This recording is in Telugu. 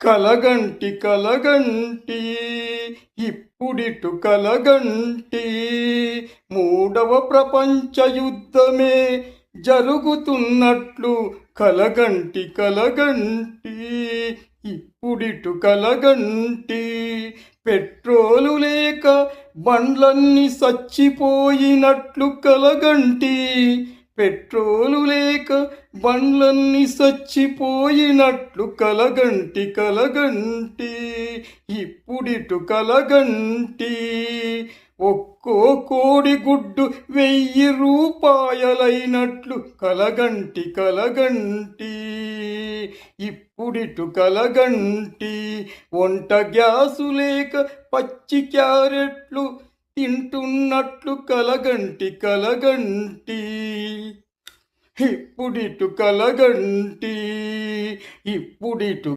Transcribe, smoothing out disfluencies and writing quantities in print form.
కలగంటి కలగంటి ఇప్పుడిటు కలగంటి మూడవ ప్రపంచ యుద్ధమే జరుగుతున్నట్లు కలగంటి కలగంటి ఇప్పుడిటు కలగంటి పెట్రోలు లేక బండ్లన్నీ సచ్చిపోయినట్లు కలగంటి పెట్రోలు లేక బండ్లన్నీ సచ్చిపోయినట్లు కలగంటి కలగంటి ఇప్పుడిటు కలగంటి ఒక్కో కోడిగుడ్డు 1000 రూపాయలైనట్లు కలగంటి కలగంటి ఇప్పుడిటు కలగంటి వంట గ్యాసు లేక పచ్చి క్యారెట్లు తింటున్నట్లు కలగంటి కలగంటి ఇప్పుడిటు కలగంటి ఇప్పుడిటు